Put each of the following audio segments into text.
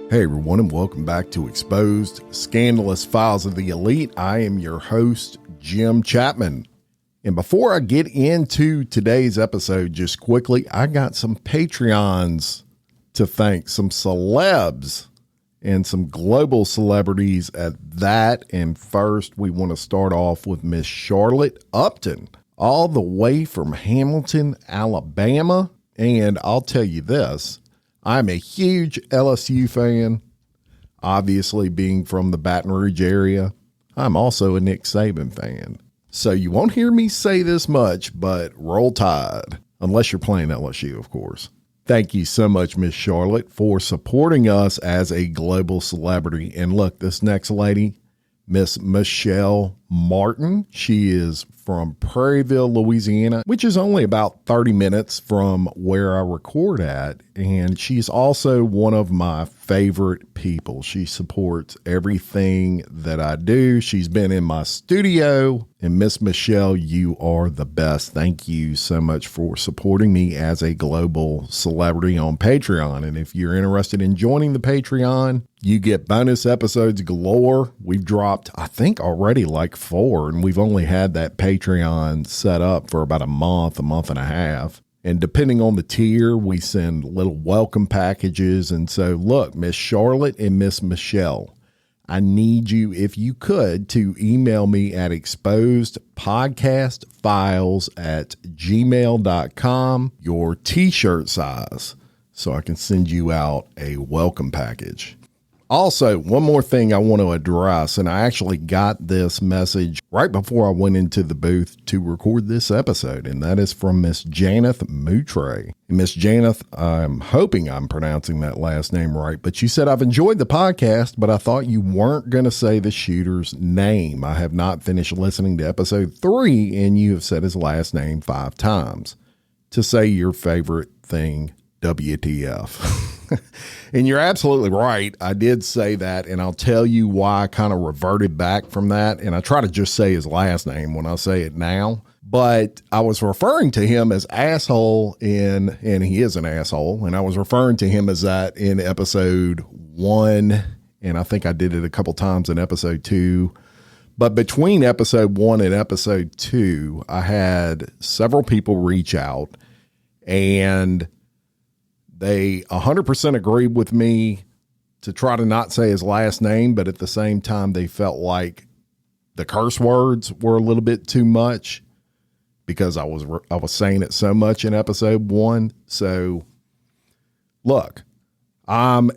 Hey everyone, and welcome back to Exposed Scandalous Files of the Elite. I am your host, Jim Chapman. And before I get into today's episode, just quickly, I got some Patreons to thank, some celebs and some global celebrities at that. And first, we want to start off with Miss Charlotte Upton, all the way from Hamilton, Alabama. And I'll tell you this, I'm a huge LSU fan, obviously being from the Baton Rouge area. I'm also a Nick Saban fan. So you won't hear me say this much, but roll Tide, unless you're playing LSU, of course. Thank you so much, Miss Charlotte, for supporting us as a global celebrity. And look, this next lady, Miss Michelle Martin, she is from Prairieville, Louisiana, which is only about 30 minutes from where I record at. And she's also one of my favorite people. She supports everything that I do. She's been in my studio. And Miss Michelle, you are the best. Thank you so much for supporting me as a global celebrity on Patreon. And if you're interested in joining the Patreon, you get bonus episodes galore. We've dropped, I think, already like 4, and we've only had that Patreon set up for about a month and a half. And depending on the tier, we send little welcome packages. And so look, Miss Charlotte and Miss Michelle, I need you, if you could, to email me at exposedpodcastfiles@gmail.com, your t-shirt size, so I can send you out a welcome package. Also, one more thing I want to address, and I actually got this message right before I went into the booth to record this episode, and that is from Miss Janeth Moutre. Miss Janeth, I'm hoping I'm pronouncing that last name right, but you said, I've enjoyed the podcast, but I thought you weren't going to say the shooter's name. I have not finished listening to episode 3, and you have said his last name 5 times. To say your favorite thing, WTF. And you're absolutely right. I did say that, and I'll tell you why I kind of reverted back from that. And I try to just say his last name when I say it now. But I was referring to him as asshole and he is an asshole. And I was referring to him as that in episode 1. And I think I did it a couple times in episode 2. But between episode 1 and episode 2, I had several people reach out, and they 100% agreed with me to try to not say his last name, but at the same time, they felt like the curse words were a little bit too much because I was saying it so much in episode 1. So look, I'm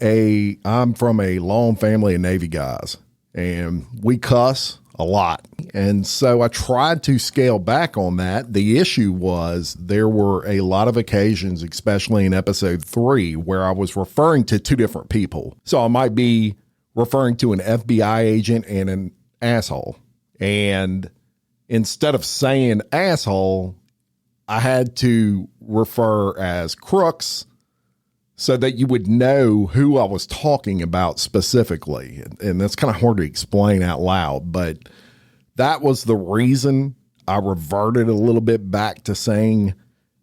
from a long family of Navy guys, and we cuss a lot. And so I tried to scale back on that. The issue was there were a lot of occasions, especially in episode 3, where I was referring to 2 different people. So I might be referring to an FBI agent and an asshole. And instead of saying asshole, I had to refer as crooks so that you would know who I was talking about specifically. And that's kind of hard to explain out loud, but that was the reason I reverted a little bit back to saying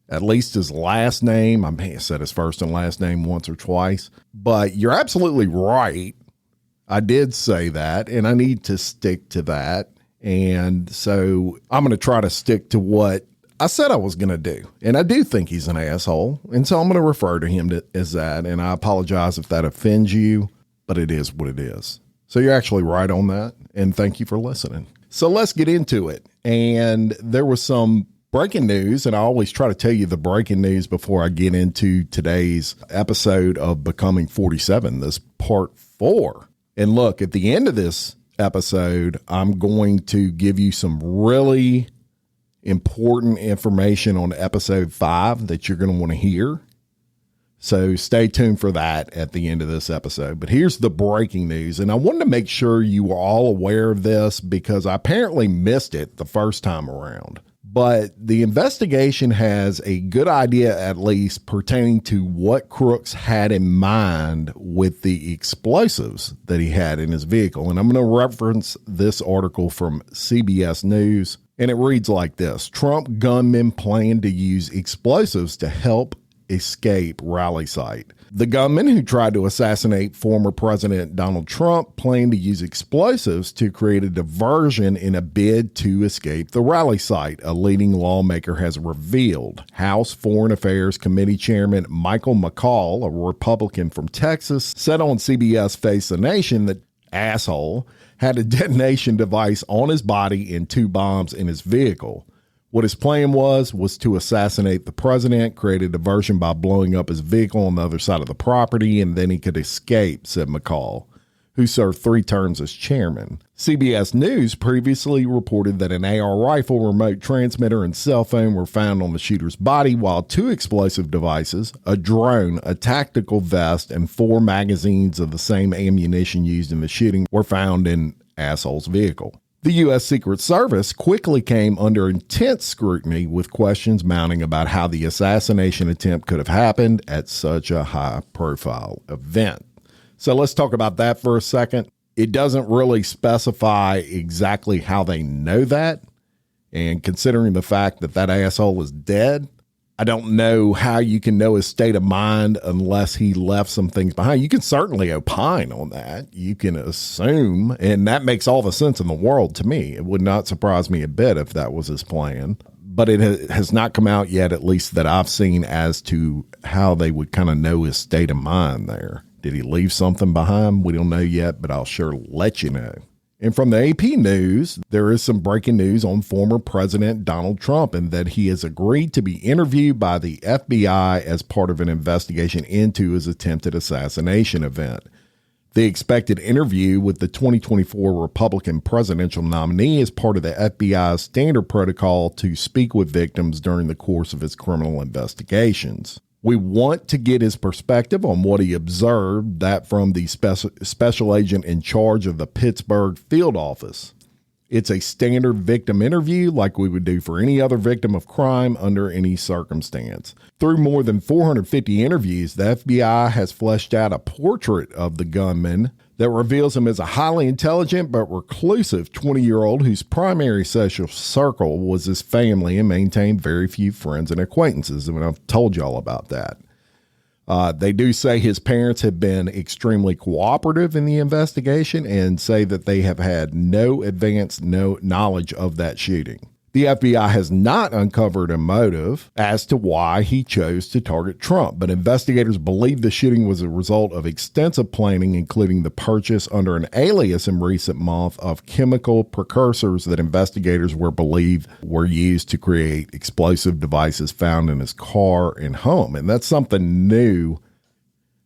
at least his last name. I may have said his first and last name once or twice, but you're absolutely right. I did say that, and I need to stick to that. And so I'm going to try to stick to what I said I was going to do. And I do think he's an asshole. And so I'm going to refer to him as that. And I apologize if that offends you, but it is what it is. So you're actually right on that. And thank you for listening. So let's get into it. And there was some breaking news, and I always try to tell you the breaking news before I get into today's episode of Becoming 47, this part 4. And look, at the end of this episode, I'm going to give you some really important information on episode 5 that you're going to want to hear. So stay tuned for that at the end of this episode. But here's the breaking news. And I wanted to make sure you were all aware of this because I apparently missed it the first time around. But the investigation has a good idea, at least pertaining to what Crooks had in mind with the explosives that he had in his vehicle. And I'm going to reference this article from CBS News. And it reads like this: Trump gunmen plan to use explosives to help escape rally site. The gunman who tried to assassinate former President Donald Trump planned to use explosives to create a diversion in a bid to escape the rally site, a leading lawmaker has revealed. House Foreign Affairs Committee Chairman Michael McCaul, a Republican from Texas, said on CBS Face the Nation that asshole had a detonation device on his body and 2 bombs in his vehicle. What his plan was to assassinate the president, create a diversion by blowing up his vehicle on the other side of the property, and then he could escape, said McCall, who served 3 terms as chairman. CBS News previously reported that an AR rifle, remote transmitter, and cell phone were found on the shooter's body, while 2 explosive devices, a drone, a tactical vest, and 4 magazines of the same ammunition used in the shooting were found in asshole's vehicle. The U.S. Secret Service quickly came under intense scrutiny with questions mounting about how the assassination attempt could have happened at such a high-profile event. So let's talk about that for a second. It doesn't really specify exactly how they know that. And considering the fact that that asshole is dead, I don't know how you can know his state of mind unless he left some things behind. You can certainly opine on that. You can assume, and that makes all the sense in the world to me. It would not surprise me a bit if that was his plan. But it has not come out yet, at least that I've seen, as to how they would kind of know his state of mind there. Did he leave something behind? We don't know yet, but I'll sure let you know. And from the AP News, there is some breaking news on former President Donald Trump and that he has agreed to be interviewed by the FBI as part of an investigation into his attempted assassination event. The expected interview with the 2024 Republican presidential nominee is part of the FBI's standard protocol to speak with victims during the course of its criminal investigations. We want to get his perspective on what he observed, that from the special agent in charge of the Pittsburgh field office. It's a standard victim interview like we would do for any other victim of crime under any circumstance. Through more than 450 interviews, the FBI has fleshed out a portrait of the gunman that reveals him as a highly intelligent but reclusive 20-year-old whose primary social circle was his family and maintained very few friends and acquaintances. And I've told y'all about that. They do say his parents have been extremely cooperative in the investigation and say that they have had no knowledge of that shooting. The FBI has not uncovered a motive as to why he chose to target Trump, but investigators believe the shooting was a result of extensive planning, including the purchase under an alias in recent months of chemical precursors that investigators believe were used to create explosive devices found in his car and home. And that's something new,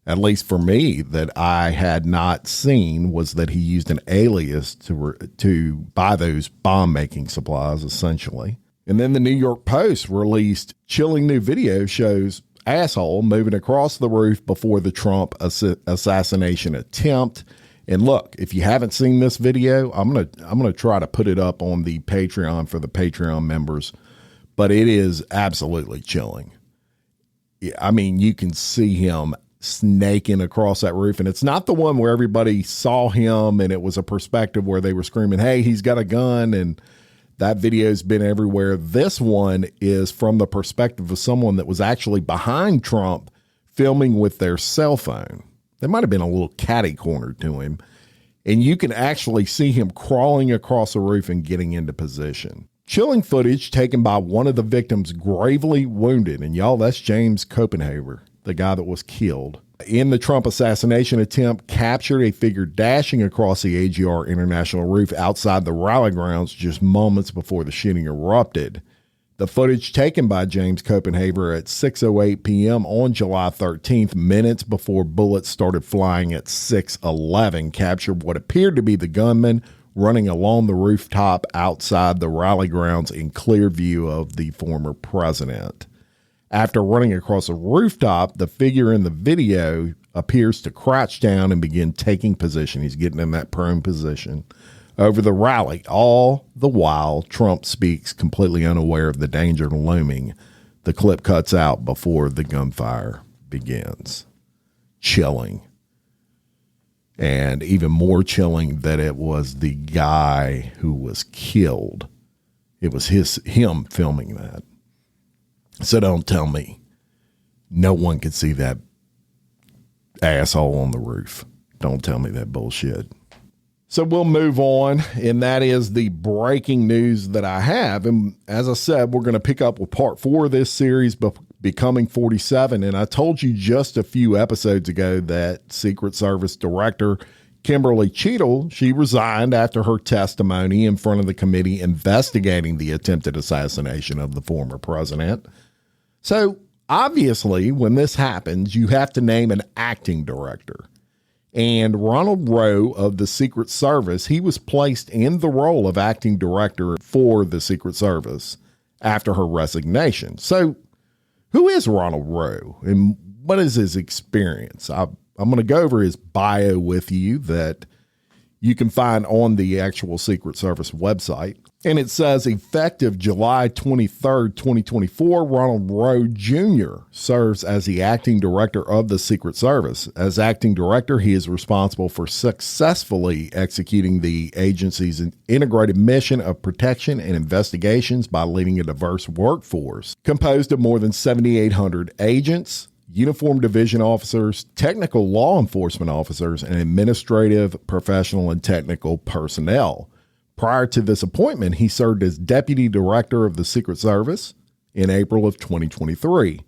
at least for me, that I had not seen, was that he used an alias to buy those bomb-making supplies, essentially. And then the New York Post released chilling new video shows asshole moving across the roof before the Trump assassination attempt. And look, if you haven't seen this video, I'm gonna try to put it up on the Patreon for the Patreon members, but it is absolutely chilling. I mean, you can see him snaking across that roof, and it's not the one where everybody saw him and it was a perspective where they were screaming, hey, he's got a gun, and that video's been everywhere. This one is from the perspective of someone that was actually behind Trump filming with their cell phone. There might have been a little catty corner to him, and you can actually see him crawling across the roof and getting into position. Chilling footage taken by one of the victims gravely wounded, and y'all, that's James Copenhaver, the guy that was killed in the Trump assassination attempt, captured a figure dashing across the AGR International roof outside the rally grounds just moments before the shooting erupted. The footage taken by James Copenhaver at 6:08 p.m. on July 13th, minutes before bullets started flying at 6:11, captured what appeared to be the gunman running along the rooftop outside the rally grounds in clear view of the former president. After running across a rooftop, the figure in the video appears to crouch down and begin taking position. He's getting in that prone position over the rally. All the while, Trump speaks completely unaware of the danger looming. The clip cuts out before the gunfire begins. Chilling. And even more chilling that it was the guy who was killed. It was him filming that. So don't tell me no one could see that asshole on the roof. Don't tell me that bullshit. So we'll move on, and that is the breaking news that I have. And as I said, we're going to pick up with part 4 of this series, Becoming 47. And I told you just a few episodes ago that Secret Service Director Kimberly Cheadle, she resigned after her testimony in front of the committee investigating the attempted assassination of the former president. So obviously, when this happens, you have to name an acting director. And Ronald Rowe of the Secret Service, he was placed in the role of acting director for the Secret Service after her resignation. So who is Ronald Rowe and what is his experience? I'm going to go over his bio with you that you can find on the actual Secret Service website. And it says, effective July 23rd, 2024, Ronald Rowe Jr. serves as the acting director of the Secret Service. As acting director, he is responsible for successfully executing the agency's integrated mission of protection and investigations by leading a diverse workforce composed of more than 7,800 agents, uniformed division officers, technical law enforcement officers, and administrative, professional, and technical personnel. Prior to this appointment, he served as Deputy Director of the Secret Service in April of 2023.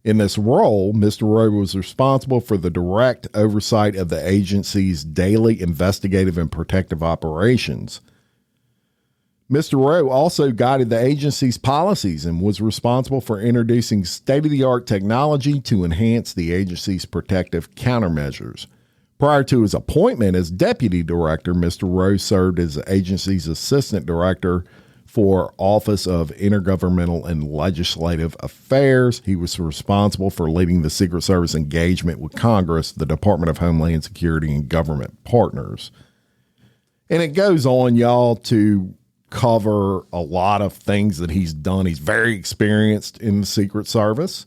In this role, Mr. Rowe was responsible for the direct oversight of the agency's daily investigative and protective operations. Mr. Rowe also guided the agency's policies and was responsible for introducing state-of-the-art technology to enhance the agency's protective countermeasures. Prior to his appointment as deputy director, Mr. Rowe served as the agency's assistant director for Office of Intergovernmental and Legislative Affairs. He was responsible for leading the Secret Service engagement with Congress, the Department of Homeland Security, and government partners. And it goes on, y'all, to cover a lot of things that he's done. He's very experienced in the Secret Service.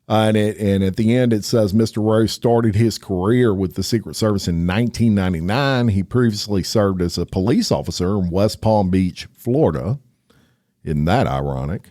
And at the end, it says Mr. Rowe started his career with the Secret Service in 1999. He previously served as a police officer in West Palm Beach, Florida. Isn't that ironic?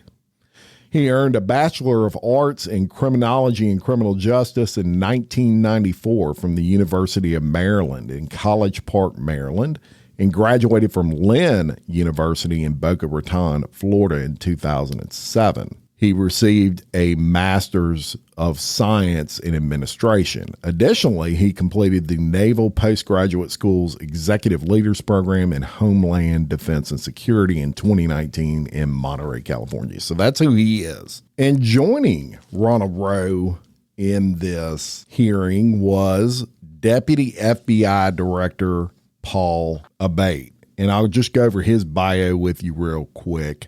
He earned a Bachelor of Arts in Criminology and Criminal Justice in 1994 from the University of Maryland in College Park, Maryland, and graduated from Lynn University in Boca Raton, Florida in 2007. He received a Master's of Science in Administration. Additionally, he completed the Naval Postgraduate School's Executive Leaders Program in Homeland Defense and Security in 2019 in Monterey, California. So that's who he is. And joining Ronald Rowe in this hearing was Deputy FBI Director Paul Abbate. And I'll just go over his bio with you real quick.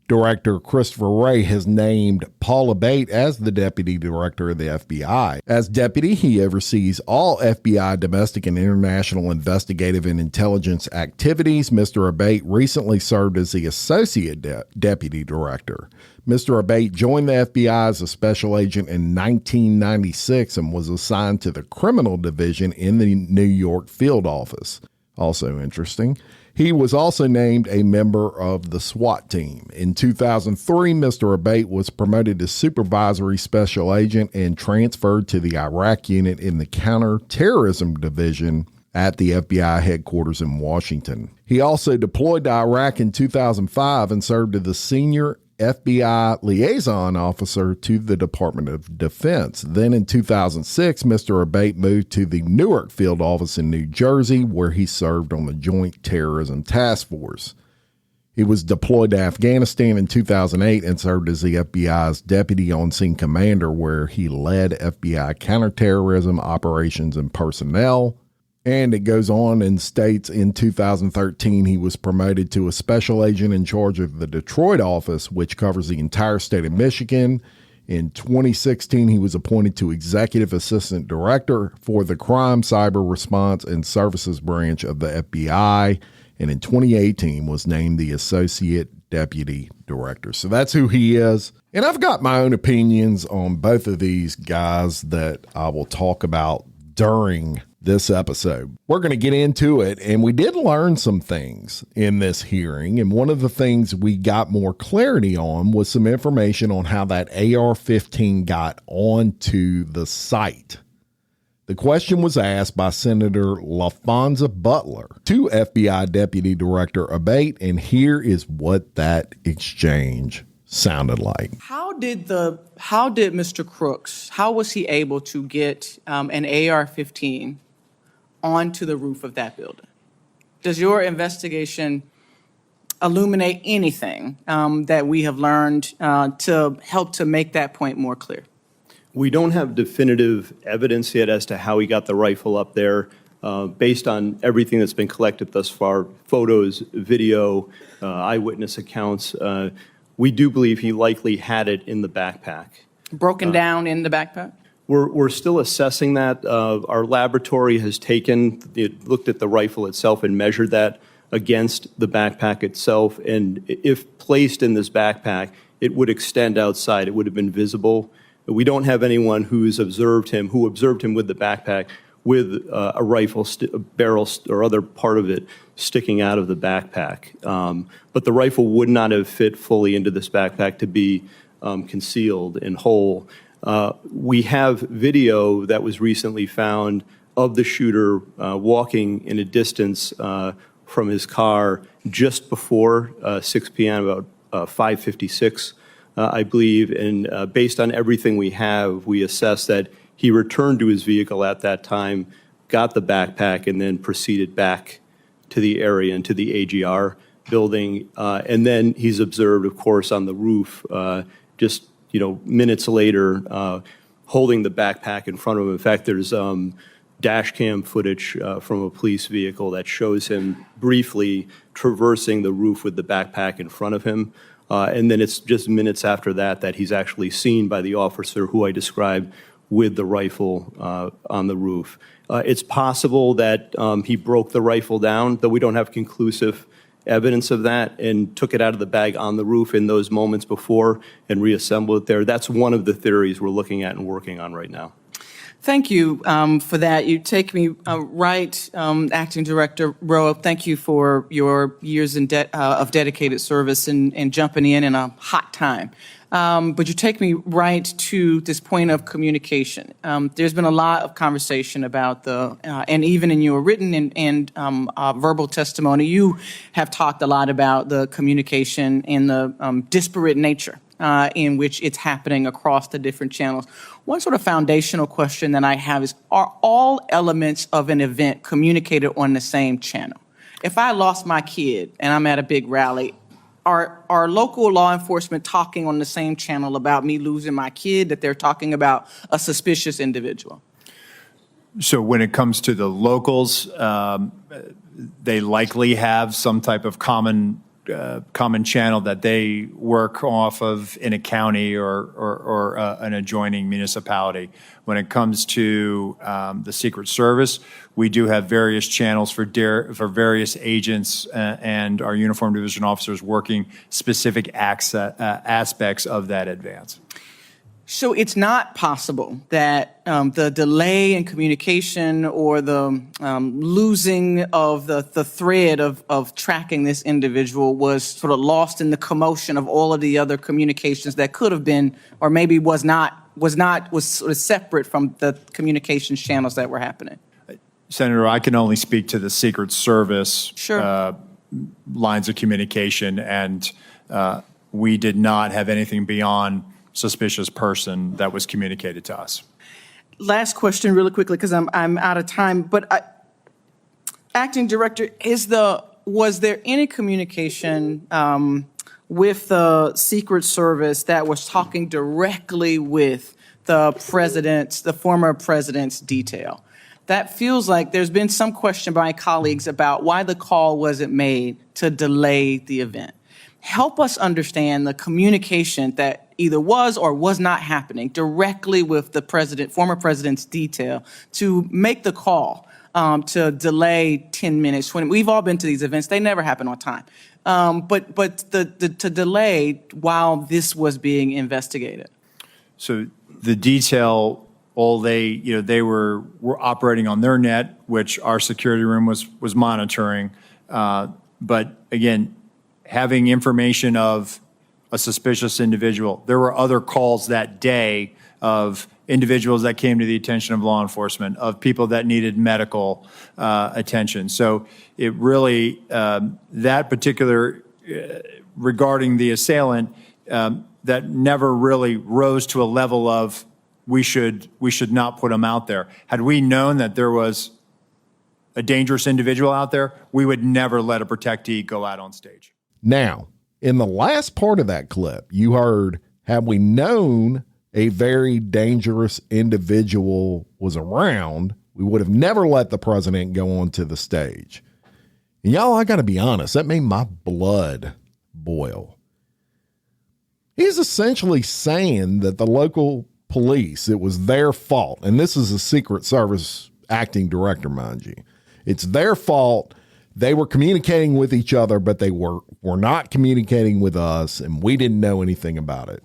Director Christopher Wray has named Paul Abbate as the Deputy Director of the FBI. As deputy, he oversees all FBI domestic and international investigative and intelligence activities. Mr. Abbate recently served as the Associate Deputy Director. Mr. Abbate joined the FBI as a special agent in 1996 and was assigned to the Criminal Division in the New York field office. Also interesting. He was also named a member of the SWAT team. In 2003, Mr. Abbate was promoted to Supervisory Special Agent and transferred to the Iraq unit in the Counterterrorism Division at the FBI headquarters in Washington. He also deployed to Iraq in 2005 and served as the Senior FBI Liaison Officer to the Department of Defense. Then in 2006, Mr. Abbate moved to the Newark field office in New Jersey, where he served on the Joint Terrorism Task Force. He was deployed to Afghanistan in 2008 and served as the FBI's Deputy On-Scene Commander, where he led FBI counterterrorism operations and personnel. And it goes on and states in 2013, he was promoted to a special agent in charge of the Detroit office, which covers the entire state of Michigan. In 2016, he was appointed to Executive Assistant Director for the Crime, Cyber Response, and Services Branch of the FBI. And in 2018, was named the Associate Deputy Director. So that's who he is. And I've got my own opinions on both of these guys that I will talk about during this episode. We're going to get into it, and we did learn some things in this hearing, and one of the things we got more clarity on was some information on how that AR-15 got onto the site The question was asked by Senator LaFonza Butler to FBI Deputy Director Abbate, and here is what that exchange sounded like. How did Mr. Crooks, how was he able to get an AR-15 onto the roof of that building? Does your investigation illuminate anything that we have learned to help to make that point more clear? We don't have definitive evidence yet as to how he got the rifle up there. Based on everything that's been collected thus far, photos, video, eyewitness accounts, we do believe he likely had it in the backpack. Broken down in the backpack? We're still assessing that. Our laboratory has looked at the rifle itself and measured that against the backpack itself. And if placed in this backpack, it would extend outside. It would have been visible. We don't have anyone who observed him with the backpack with a rifle, a barrel, or other part of it sticking out of the backpack. But the rifle would not have fit fully into this backpack to be concealed and whole. We have video that was recently found of the shooter walking in a distance from his car just before 6 p.m., about 5:56. I believe, and based on everything we have, we assess that he returned to his vehicle at that time, got the backpack, and then proceeded back to the area and to the AGR building. And then he's observed, of course, on the roof, just minutes later, holding the backpack in front of him. In fact, there's dash cam footage from a police vehicle that shows him briefly traversing the roof with the backpack in front of him. And then it's just minutes after that he's actually seen by the officer who I described with the rifle on the roof. It's possible that he broke the rifle down, though we don't have conclusive evidence of that, and took it out of the bag on the roof in those moments before and reassembled it there. That's one of the theories we're looking at and working on right now. Thank you for that. You take me right, Acting Director Rowe. Thank you for your years of dedicated service and jumping in a hot time. But you take me right to this point of communication. There's been a lot of conversation about and even in your written and verbal testimony, you have talked a lot about the communication and the disparate nature in which it's happening across the different channels. One sort of foundational question that I have is, are all elements of an event communicated on the same channel? If I lost my kid and I'm at a big rally, are local law enforcement talking on the same channel about me losing my kid that they're talking about a suspicious individual? So when it comes to the locals, they likely have some type of common channel that they work off of in a county or an adjoining municipality. When it comes to the Secret Service, we do have various channels for various agents and our uniformed division officers working specific aspects of that advance. So it's not possible that the delay in communication or the losing of the thread of tracking this individual was sort of lost in the commotion of all of the other communications that could have been, or maybe was sort of separate from the communications channels that were happening. Senator, I can only speak to the Secret Service lines of communication, and we did not have anything beyond suspicious person that was communicated to us. Last question really quickly, because I'm out of time, but Acting Director, was there any communication with the Secret Service that was talking directly with the former president's detail? That feels like there's been some question by colleagues about why the call wasn't made to delay the event. Help us understand the communication that either was or was not happening directly with the former president's detail to make the call to delay 10 minutes, 20. We've all been to these events. They never happen on time. But to delay while this was being investigated. So the detail, they were operating on their net, which our security room was monitoring. But again, having information of a suspicious individual. There were other calls that day of individuals that came to the attention of law enforcement, of people that needed medical attention. So it really, that particular, regarding the assailant, that never really rose to a level of we should not put him out there. Had we known that there was a dangerous individual out there, we would never let a protectee go out on stage. Now, in the last part of that clip, you heard, had we known a very dangerous individual was around, we would have never let the president go onto the stage. And y'all, I got to be honest, that made my blood boil. He's essentially saying that the local police, it was their fault. And this is a Secret Service acting director, mind you. It's their fault. They were communicating with each other, but they were not communicating with us, and we didn't know anything about it.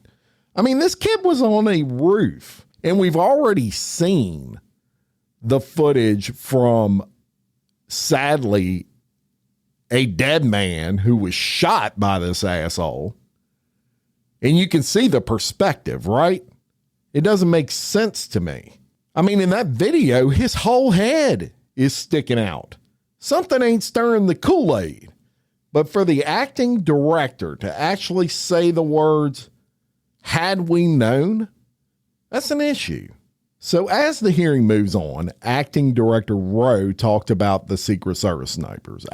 I mean, this kid was on a roof, and we've already seen the footage from, sadly, a dead man who was shot by this asshole. And you can see the perspective, right? It doesn't make sense to me. I mean, in that video, his whole head is sticking out. Something ain't stirring the Kool-Aid. But for the acting director to actually say the words, "had we known," that's an issue. So as the hearing moves on, acting director Rowe talked about the Secret Service snipers,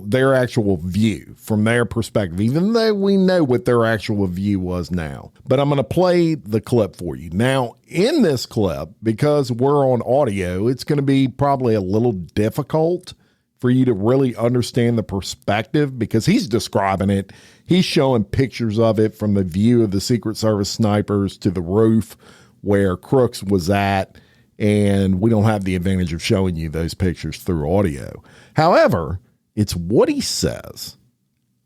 their actual view from their perspective, even though we know what their actual view was now. But I'm going to play the clip for you. Now, in this clip, because we're on audio, it's going to be probably a little difficult for you to really understand the perspective because he's describing it. He's showing pictures of it from the view of the Secret Service snipers to the roof where Cruz was at, and we don't have the advantage of showing you those pictures through audio. However, it's what he says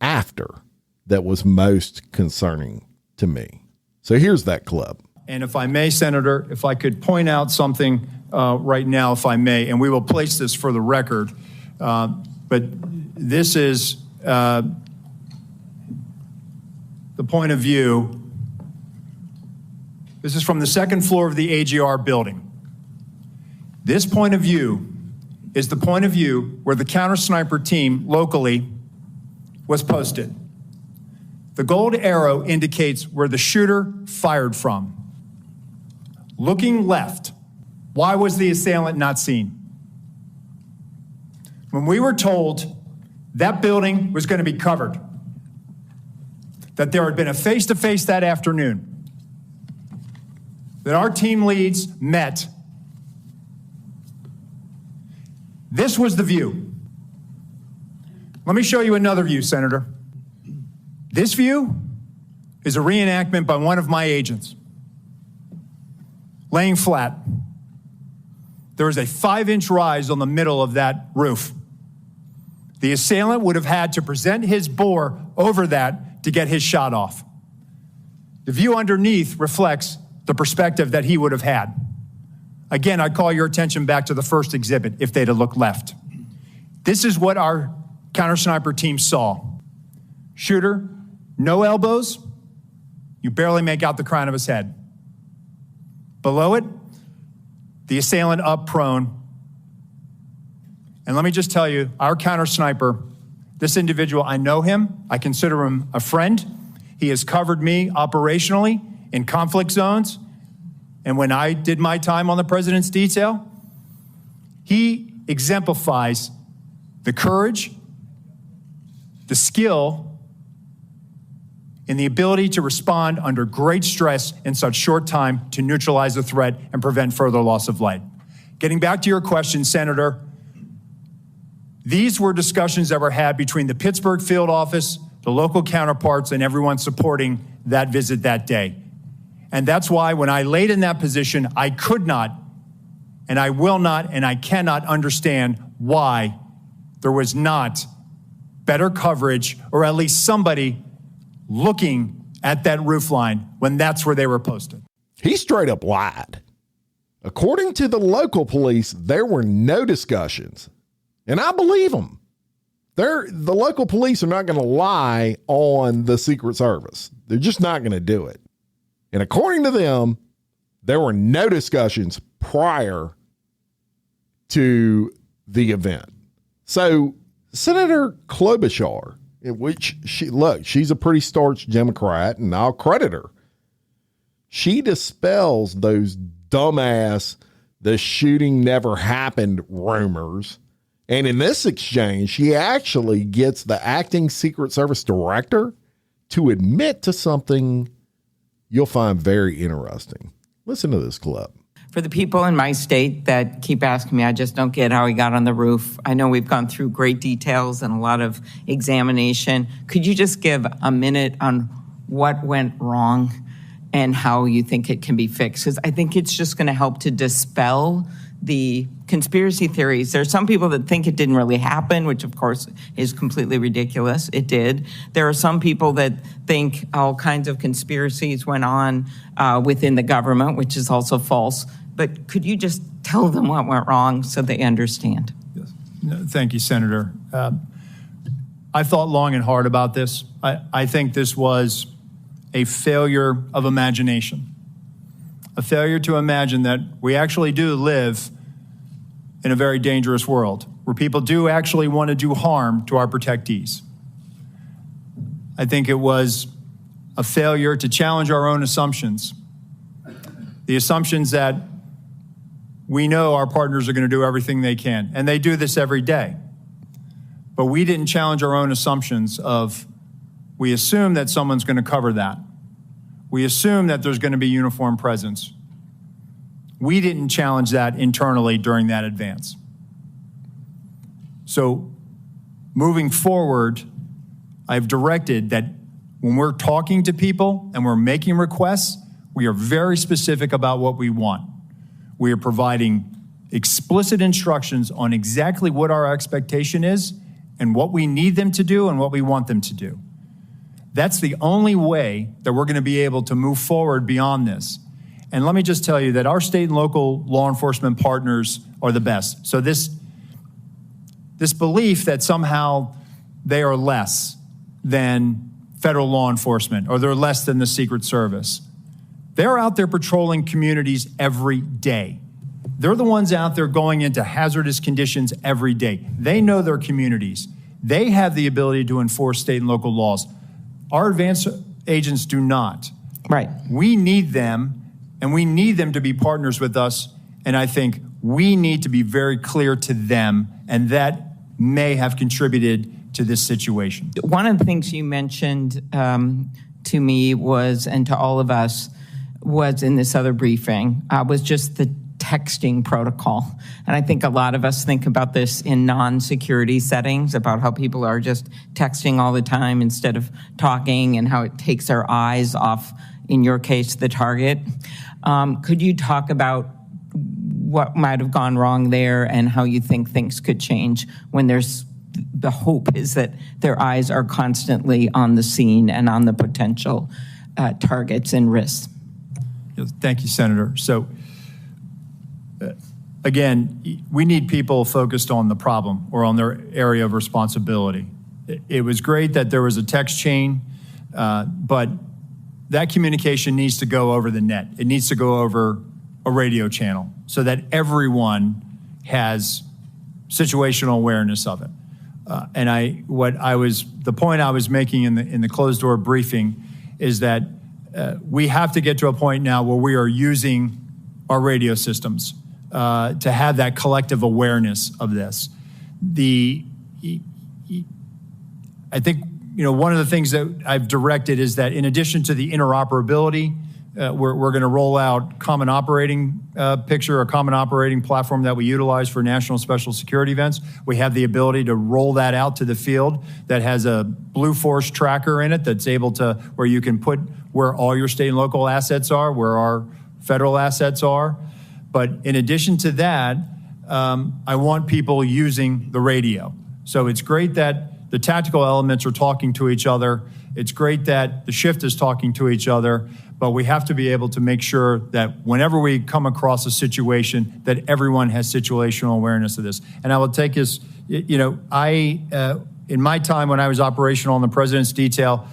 after that was most concerning to me. So here's that clip. And if I may, Senator, if I could point out something right now, if I may, and we will place this for the record, but this is the point of view. This is from the second floor of the AGR building. This point of view is the point of view where the counter sniper team locally was posted. The gold arrow indicates where the shooter fired from. Looking left, why was the assailant not seen? When we were told that building was going to be covered, that there had been a face-to-face that afternoon, that our team leads met, this was the view. Let me show you another view, Senator. This view is a reenactment by one of my agents. Laying flat. There is a 5-inch rise on the middle of that roof. The assailant would have had to present his bore over that to get his shot off. The view underneath reflects the perspective that he would have had. Again, I call your attention back to the first exhibit if they'd have looked left. This is what our counter sniper team saw. Shooter, no elbows, you barely make out the crown of his head. Below it, the assailant up prone. And let me just tell you, our counter sniper, this individual, I know him, I consider him a friend. He has covered me operationally in conflict zones. And when I did my time on the president's detail, he exemplifies the courage, the skill, and the ability to respond under great stress in such short time to neutralize the threat and prevent further loss of life. Getting back to your question, Senator, these were discussions that were had between the Pittsburgh field office, the local counterparts, and everyone supporting that visit that day. And that's why when I laid in that position, I could not, and I will not, and I cannot understand why there was not better coverage, or at least somebody looking at that roof line when that's where they were posted. He straight up lied. According to the local police, there were no discussions. And I believe them. The local police are not going to lie on the Secret Service. They're just not going to do it. And according to them, There were no discussions prior to the event. So Senator Klobuchar, which she's a pretty staunch Democrat, and I'll credit her. She dispels those dumbass, the shooting never happened rumors. And in this exchange, she actually gets the acting Secret Service director to admit to something you'll find very interesting. Listen to this clip. For the people in my state that keep asking me, I just don't get how he got on the roof. I know we've gone through great details and a lot of examination. Could you just give a minute on what went wrong and how you think it can be fixed? Because I think it's just going to help to dispel the conspiracy theories. There are some people that think it didn't really happen, which of course is completely ridiculous. It did. There are some people that think all kinds of conspiracies went on within the government, which is also false. But could you just tell them what went wrong so they understand? Yes. No, thank you, Senator. I've thought long and hard about this. I think this was a failure of imagination, a failure to imagine that we actually do live in a very dangerous world where people do actually want to do harm to our protectees. I think it was a failure to challenge our own assumptions, the assumptions that we know our partners are going to do everything they can, and they do this every day. But we didn't challenge our own assumptions of, we assume that someone's going to cover that. We assume that there's going to be uniformed presence. We didn't challenge that internally during that advance. So moving forward, I've directed that when we're talking to people and we're making requests, we are very specific about what we want. We are providing explicit instructions on exactly what our expectation is and what we need them to do and what we want them to do. That's the only way that we're going to be able to move forward beyond this. And let me just tell you that our state and local law enforcement partners are the best. So this belief that somehow they are less than federal law enforcement or they're less than the Secret Service, they're out there patrolling communities every day. They're the ones out there going into hazardous conditions every day. They know their communities. They have the ability to enforce state and local laws. Our advanced agents do not. Right. We need them, and we need them to be partners with us, and I think we need to be very clear to them, and that may have contributed to this situation. One of the things you mentioned to me was, and to all of us, was in this other briefing, was just the texting protocol. And I think a lot of us think about this in non-security settings, about how people are just texting all the time instead of talking, and how it takes our eyes off, in your case, the target. Could you talk about what might have gone wrong there and how you think things could change when there's the hope is that their eyes are constantly on the scene and on the potential targets and risks? Thank you, Senator. So, again, we need people focused on the problem or on their area of responsibility. It was great that there was a text chain, but that communication needs to go over the net. It needs to go over a radio channel so that everyone has situational awareness of it. The point I was making in the closed door briefing is that we have to get to a point now where we are using our radio systems to have that collective awareness of this. I think one of the things that I've directed is that in addition to the interoperability, we're going to roll out common operating picture, a common operating platform that we utilize for national special security events. We have the ability to roll that out to the field that has a Blue Force tracker in it that's able to, where you can put where all your state and local assets are, where our federal assets are. But in addition to that, I want people using the radio. So it's great that the tactical elements are talking to each other. It's great that the shift is talking to each other, but we have to be able to make sure that whenever we come across a situation, that everyone has situational awareness of this. And I will take this, in my time when I was operational in the President's detail,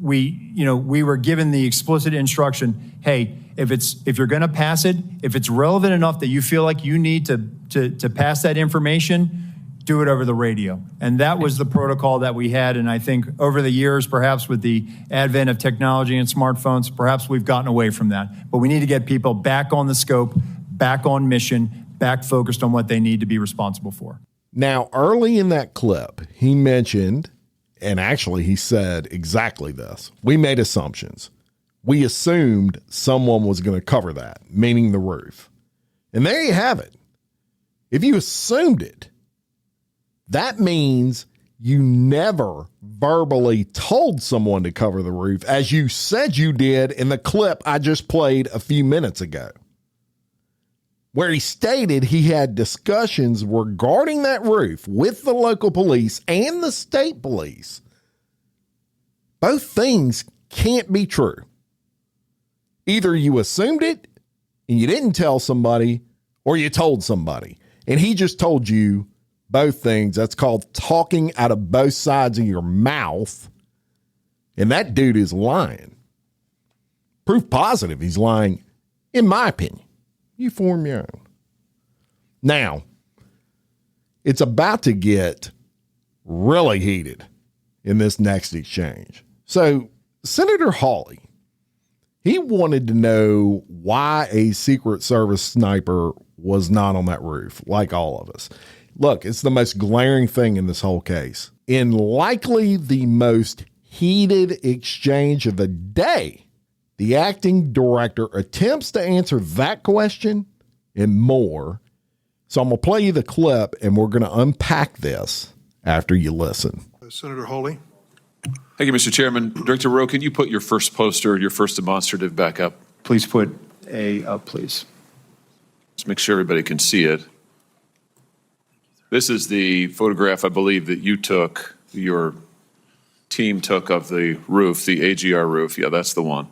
we were given the explicit instruction, hey, if you're going to pass it, if it's relevant enough that you feel like you need to pass that information, do it over the radio. And that was the protocol that we had. And I think over the years, perhaps with the advent of technology and smartphones, perhaps we've gotten away from that. But we need to get people back on the scope, back on mission, back focused on what they need to be responsible for. Now, early in that clip, he mentioned, and actually he said exactly this: we made assumptions. We assumed someone was going to cover that, meaning the roof. And there you have it. If you assumed it, that means you never verbally told someone to cover the roof, as you said you did in the clip I just played a few minutes ago, where he stated he had discussions regarding that roof with the local police and the state police. Both things can't be true. Either you assumed it and you didn't tell somebody, or you told somebody. And he just told you both things. That's called talking out of both sides of your mouth. And that dude is lying. Proof positive he's lying, in my opinion. You form your own. Now, it's about to get really heated in this next exchange. So, Senator Hawley, he wanted to know why a Secret Service sniper was not on that roof, like all of us. Look, it's the most glaring thing in this whole case. In likely the most heated exchange of the day, the acting director attempts to answer that question and more. So I'm going to play you the clip, and we're going to unpack this after you listen. Senator Hawley. Thank you, Mr. Chairman. Director Rowe, can you put your first poster, your first demonstrative back up? Please put A up, please. Let's make sure everybody can see it. This is the photograph, I believe, that you took, your team took of the roof, the AGR roof. Yeah, that's the one.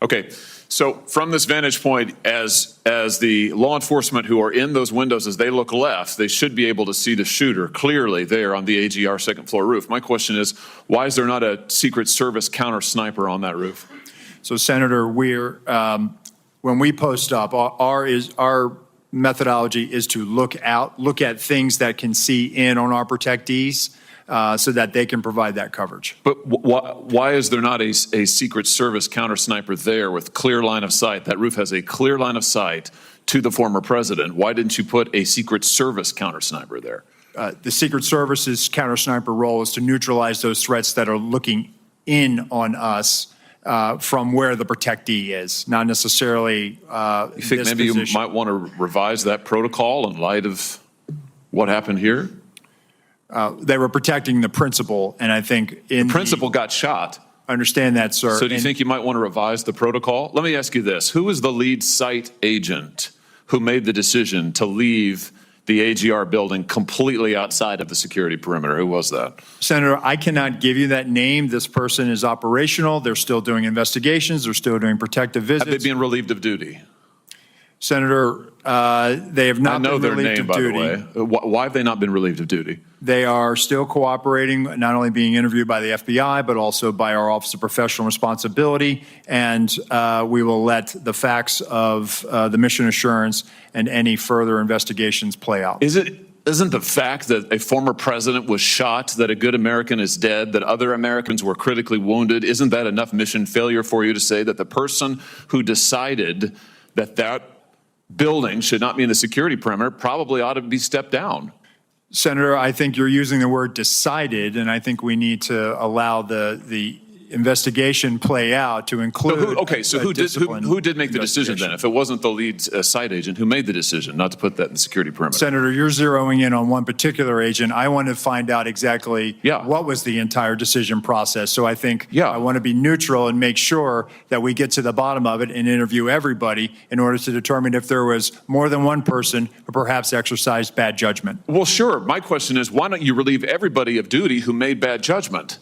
Okay, so from this vantage point, as the law enforcement who are in those windows, as they look left, they should be able to see the shooter clearly there on the AGR second floor roof. My question is, why is there not a Secret Service counter sniper on that roof? So, Senator, when we post up, our methodology is to look at things that can see in on our protectees, so that they can provide that coverage. But why is there not a Secret Service counter sniper there with clear line of sight? That roof has a clear line of sight to the former president. Why didn't you put a Secret Service counter sniper there? The Secret Service's counter sniper role is to neutralize those threats that are looking in on us from where the protectee is, not necessarily you think maybe you might want to revise that protocol in light of what happened here? They were protecting the principal, and I think the principal got shot. I understand that, sir. So do you think you might want to revise the protocol? Let me ask you this. Who was the lead site agent who made the decision to leave the AGR building completely outside of the security perimeter? Who was that? Senator, I cannot give you that name. This person is operational. They're still doing investigations. They're still doing protective visits. Have they been relieved of duty? Senator, they have not been relieved of duty. I know their name, by the way. Why have they not been relieved of duty? They are still cooperating, not only being interviewed by the FBI, but also by our Office of Professional Responsibility. And we will let the facts of the mission assurance and any further investigations play out. Isn't the fact that a former president was shot, that a good American is dead, that other Americans were critically wounded, isn't that enough mission failure for you to say that the person who decided that building should not be in the security perimeter probably ought to be stepped down? Senator, I think you're using the word decided, and I think we need to allow the investigation play out to include. So who did make the decision then? If it wasn't the lead site agent, who made the decision not to put that in the security perimeter? Senator, you're zeroing in on one particular agent. I want to find out exactly what was the entire decision process. So I think I want to be neutral and make sure that we get to the bottom of it and interview everybody in order to determine if there was more than one person who perhaps exercised bad judgment. Well, sure. My question is, why don't you relieve everybody of duty who made bad judgment?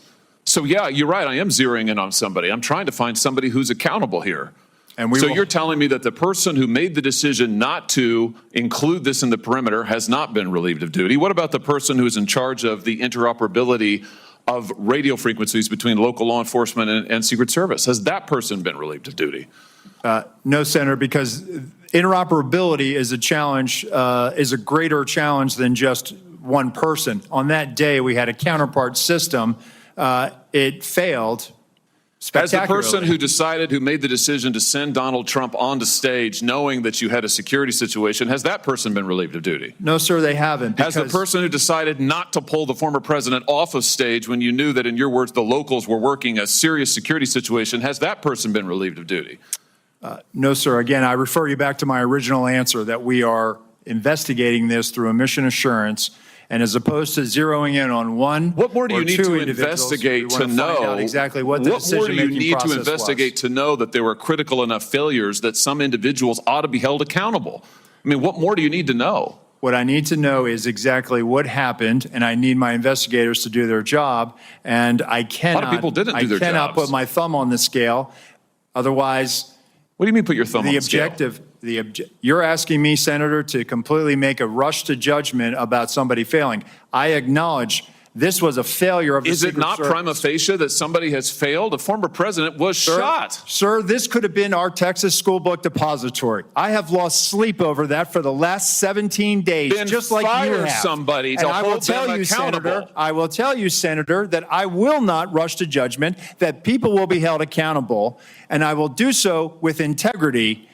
So, yeah, you're right. I am zeroing in on somebody. I'm trying to find somebody who's accountable here. So you're telling me that the person who made the decision not to include this in the perimeter has not been relieved of duty. What about the person who's in charge of the interoperability of radio frequencies between local law enforcement and Secret Service. Has that person been relieved of duty? No, Senator, because interoperability is a challenge, is a greater challenge than just one person. On that day, we had a counterpart system. It failed As the spectacularly. person who made the decision to send Donald Trump onto stage knowing that you had a security situation, has that person been relieved of duty? No, sir, they haven't. Has the person who decided not to pull the former president off of stage when you knew that, in your words, the locals were working a serious security situation, has that person been relieved of duty? No, sir. Again, I refer you back to my original answer that we are investigating this through a mission assurance. And as opposed to zeroing in on one, what more do you need to investigate to know exactly what the decision-making process was? What more do you need to investigate to know that there were critical enough failures that some individuals ought to be held accountable? I mean, what more do you need to know? What I need to know is exactly what happened, and I need my investigators to do their job. And I cannot. A lot of people didn't do their jobs. I cannot put my thumb on the scale. Otherwise, what do you mean put your thumb on the scale? You're asking me, Senator, to completely make a rush to judgment about somebody failing. I acknowledge this was a failure of the Secret Service. Is it not prima facie that somebody has failed? A former president was shot. Sir, this could have been our Texas school book depository. I have lost sleep over that for the last 17 days, then just like you have. Somebody to hold them accountable. I will tell you, Senator, that I will not rush to judgment, that people will be held accountable, and I will do so with integrity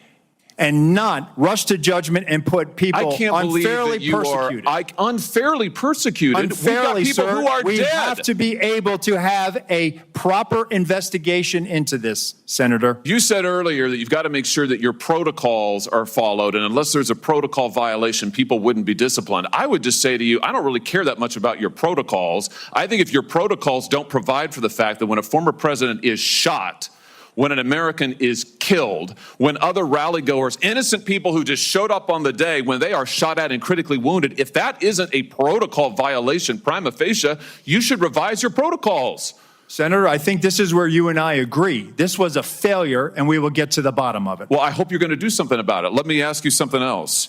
and not rush to judgment and put people unfairly persecuted. Unfairly persecuted? Unfairly, We've got people who are we dead. have to be able to have a proper investigation into this, Senator. You said earlier that you've got to make sure that your protocols are followed, and unless there's a protocol violation, people wouldn't be disciplined. I would just say to you, I don't really care that much about your protocols. I think if your protocols don't provide for the fact that when a former president is shot, when an American is killed, when other rally-goers, innocent people who just showed up on the day, when they are shot at and critically wounded, if that isn't a protocol violation prima facie, you should revise your protocols. Senator, I think this is where you and I agree. This was a failure, and we will get to the bottom of it. Well, I hope you're going to do something about it. Let me ask you something else.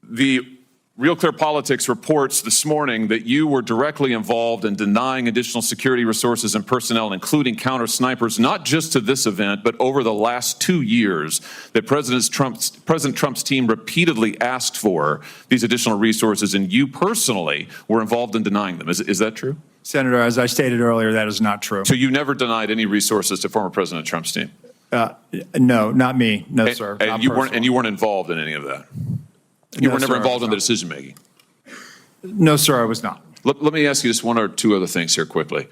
The Real Clear Politics reports this morning that you were directly involved in denying additional security resources and personnel, including counter snipers, not just to this event, but over the last 2 years, that President Trump's team repeatedly asked for these additional resources, and you personally were involved in denying them. Is that true? Senator, as I stated earlier, that is not true. So you never denied any resources to former President Trump's team? No, not me. No, sir. And you weren't involved in any of that? You were never involved in the decision-making? No, sir, I was not. Let me ask you just one or two other things here quickly.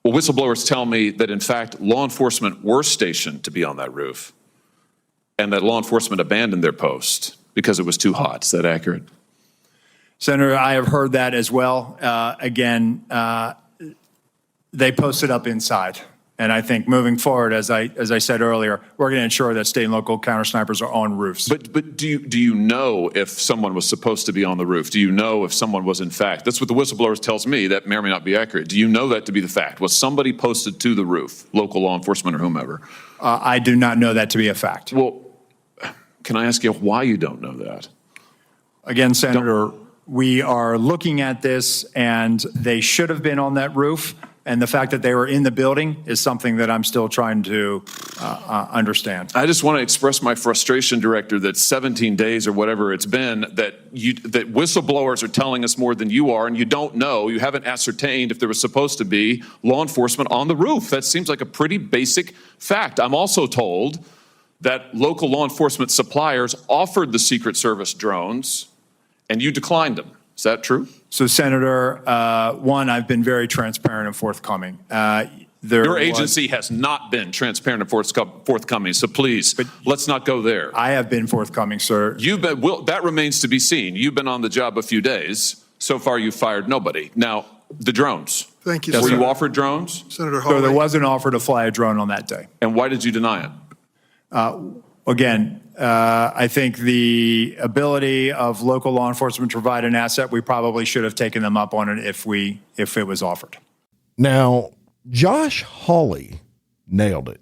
Well, whistleblowers tell me that, in fact, law enforcement were stationed to be on that roof and that law enforcement abandoned their post because it was too hot. Is that accurate? Senator, I have heard that as well. They posted up inside. And I think moving forward, as I said earlier, we're going to ensure that state and local counter snipers are on roofs. But do you know if someone was supposed to be on the roof? Do you know if someone was in fact? That's what the whistleblowers tells me. That may or may not be accurate. Do you know that to be the fact? Was somebody posted to the roof, local law enforcement or whomever? I do not know that to be a fact. Well, can I ask you why you don't know that? Again, Senator, we are looking at this, and they should have been on that roof. And the fact that they were in the building is something that I'm still trying to understand. I just want to express my frustration, Director, that 17 days or whatever it's been, that whistleblowers are telling us more than you are, and you don't know, you haven't ascertained if there was supposed to be law enforcement on the roof. That seems like a pretty basic fact. I'm also told that local law enforcement suppliers offered the Secret Service drones, and you declined them. Is that true? So, Senator, one, I've been very transparent and forthcoming. Your agency has not been transparent and forthcoming, so please, let's not go there. I have been forthcoming, sir. That remains to be seen. You've been on the job a few days. So far, you've fired nobody. Now, the drones. Thank you, Were Senator. you offered drones? Senator Hawley. So there was an offer to fly a drone on that day. And why did you deny it? Again, I think the ability of local law enforcement to provide an asset, we probably should have taken them up on it if it was offered. Now, Josh Hawley nailed it.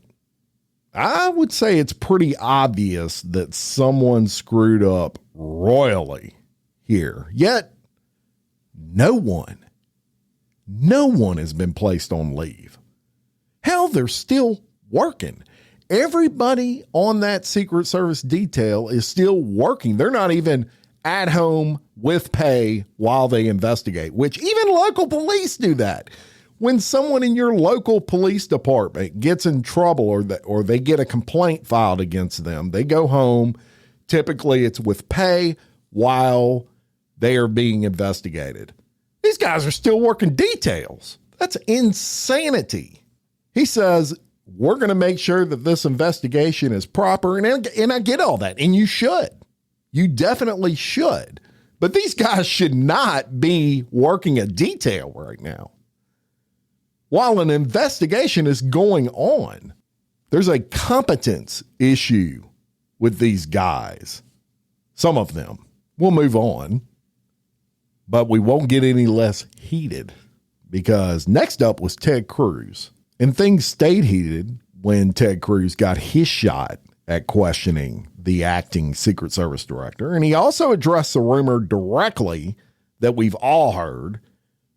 I would say it's pretty obvious that someone screwed up royally here. Yet, no one No one has been placed on leave. Hell, they're still working. Everybody on that Secret Service detail is still working. They're not even at home with pay while they investigate, which even local police do that. When someone in your local police department gets in trouble or they get a complaint filed against them, they go home. Typically, it's with pay while they are being investigated. These guys are still working details. That's insanity. He says, we're going to make sure that this investigation is proper. And I get all that. And you should. You definitely should. But these guys should not be working a detail right now. While an investigation is going on, there's a competence issue with these guys. Some of them. We'll move on. But we won't get any less heated because next up was Ted Cruz. And things stayed heated when Ted Cruz got his shot at questioning the acting Secret Service director. And he also addressed the rumor directly that we've all heard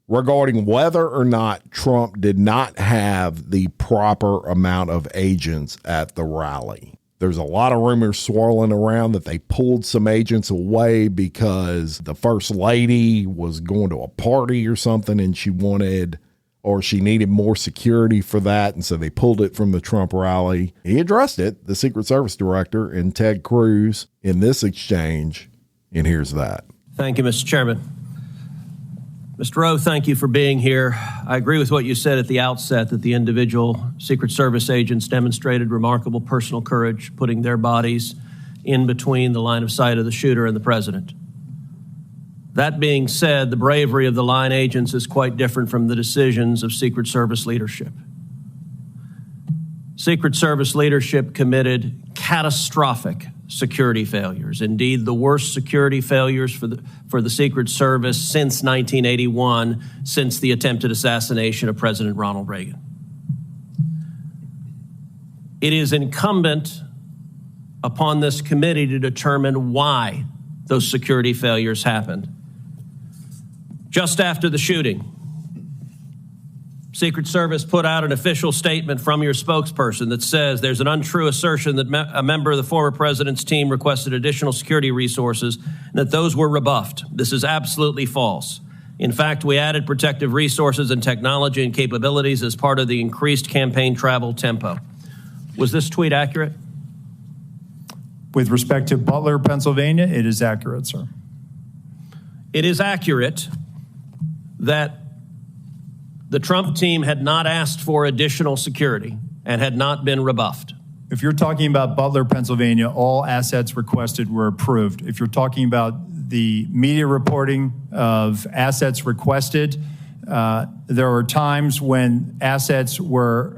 regarding whether or not Trump did not have the proper amount of agents at the rally. There's a lot of rumors swirling around that they pulled some agents away because the first lady was going to a party or something and she needed more security for that. And so they pulled it from the Trump rally. He addressed it, the Secret Service director and Ted Cruz, in this exchange. And here's that. Thank you, Mr. Chairman. Mr. Rowe, thank you for being here. I agree with what you said at the outset that the individual Secret Service agents demonstrated remarkable personal courage, putting their bodies in between the line of sight of the shooter and the president. That being said, the bravery of the line agents is quite different from the decisions of Secret Service leadership. Secret Service leadership committed catastrophic security failures, indeed the worst security failures for the Secret Service since 1981, since the attempted assassination of President Ronald Reagan. It is incumbent upon this committee to determine why those security failures happened. Just after the shooting, Secret Service put out an official statement from your spokesperson that says there's an untrue assertion that a member of the former president's team requested additional security resources and that those were rebuffed. This is absolutely false. In fact, we added protective resources and technology and capabilities as part of the increased campaign travel tempo. Was this tweet accurate? With respect to Butler, Pennsylvania, it is accurate, sir. It is accurate that the Trump team had not asked for additional security and had not been rebuffed. If you're talking about Butler, Pennsylvania, all assets requested were approved. If you're talking about the media reporting of assets requested, there were times when assets were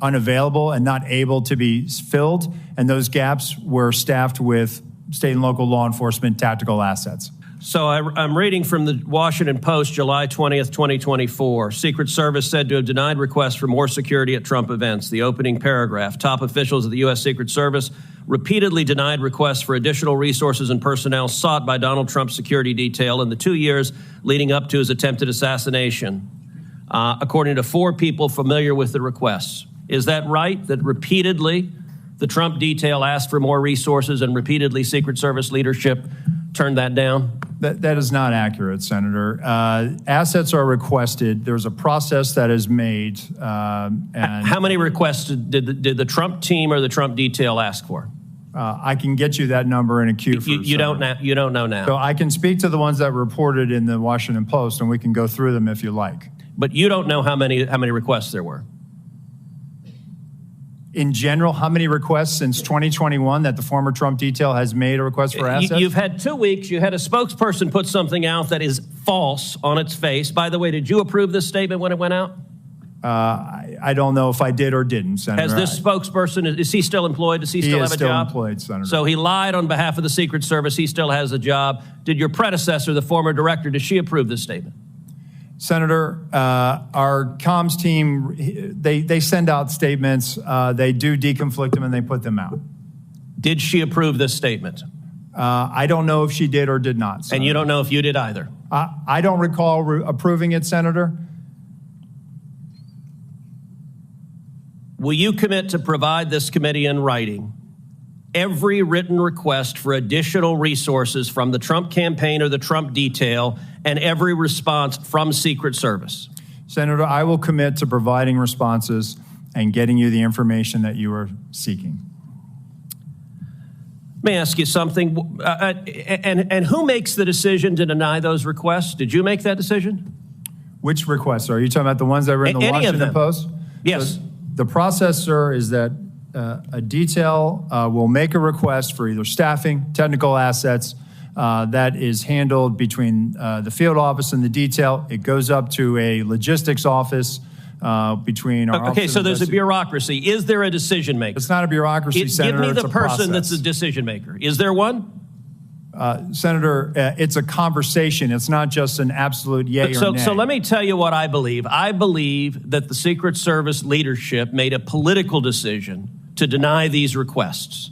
unavailable and not able to be filled, and those gaps were staffed with state and local law enforcement tactical assets. So I'm reading from the Washington Post, July 20th, 2024. Secret Service said to have denied requests for more security at Trump events. The opening paragraph, top officials of the U.S. Secret Service repeatedly denied requests for additional resources and personnel sought by Donald Trump's security detail in the 2 years leading up to his attempted assassination, according to 4 people familiar with the requests. Is that right, that repeatedly the Trump detail asked for more resources and repeatedly Secret Service leadership turned that down? That is not accurate, Senator. Assets are requested. There's a process that is made. And how many requests did the Trump team or the Trump detail ask for? I can get you that number in a queue. You don't know now. So I can speak to the ones that reported in the Washington Post, and we can go through them if you like. But you don't know how many requests there were. In general, how many requests since 2021 that the former Trump detail has made a request for assets? You've had 2 weeks. You had a spokesperson put something out that is false on its face. By the way, did you approve this statement when it went out? I don't know if I did or didn't, Senator. Has this spokesperson, is he still employed? Does he still have a job? He is still employed, Senator. So he lied on behalf of the Secret Service. He still has a job. Did your predecessor, the former director, did she approve this statement? Senator, our comms team, they send out statements, they do deconflict them, and they put them out. Did she approve this statement? I don't know if she did or did not, Senator. And you don't know if you did either? I don't recall approving it, Senator. will you commit to provide this committee in writing every written request for additional resources from the Trump campaign or the Trump detail and every response from Secret Service? Senator, I will commit to providing responses and getting you the information that you are seeking. Let me ask you something. And who makes the decision to deny those requests? Did you make that decision? Which requests? Are you talking about the ones that were in the Any of Washington them. Post? Yes. So the process, sir, is that a detail will make a request for either staffing, technical assets, that is handled between the field office and the detail. It goes up to a logistics office between our Okay, office so of there's a investi- bureaucracy. Is there a decision maker? It's not a bureaucracy, Give Senator. me it's the a person process. that's the decision maker. Is there one? Senator, it's a conversation. It's not just an absolute yay or nay. So let me tell you what I believe. I believe that the Secret Service leadership made a political decision to deny these requests.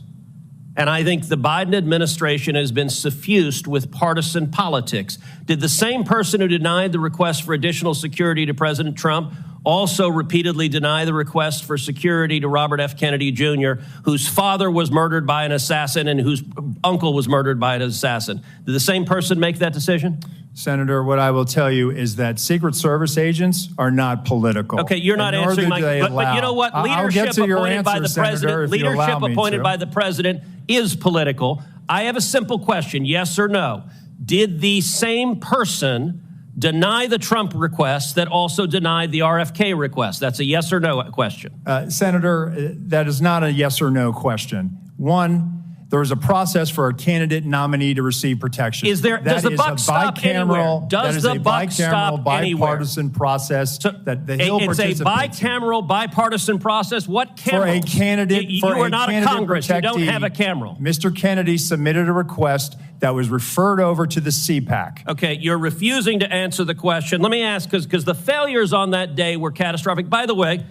And I think the Biden administration has been suffused with partisan politics. Did the same person who denied the request for additional security to President Trump also repeatedly deny the request for security to Robert F. Kennedy Jr., whose father was murdered by an assassin and whose uncle was murdered by an assassin? Did the same person make that decision? Senator, what I will tell you is that Secret Service agents are not political. Okay, you're not and nor answering do my they but you know what? allow. I'll get Leadership to your appointed by answer, the Senator, president, if you allow leadership me appointed to. by the president is political. I have a simple question, yes or no. Did the same person deny the Trump request that also denied the RFK request? That's a yes or no question. Senator, that is not a yes or no question. One, there is a process for a candidate nominee to receive protection. Does the buck stop anywhere? Does the buck stop anywhere? Bipartisan process that the Hill It's a participates in. bicameral, bipartisan process. What camera? For a candidate, You for are a not a candidate Congress. You don't protectee, have a camera. Mr. Kennedy submitted a request that was referred over to the CPAC. Okay, you're refusing to answer the question. Let me ask, because the failures on that day were catastrophic. By the way,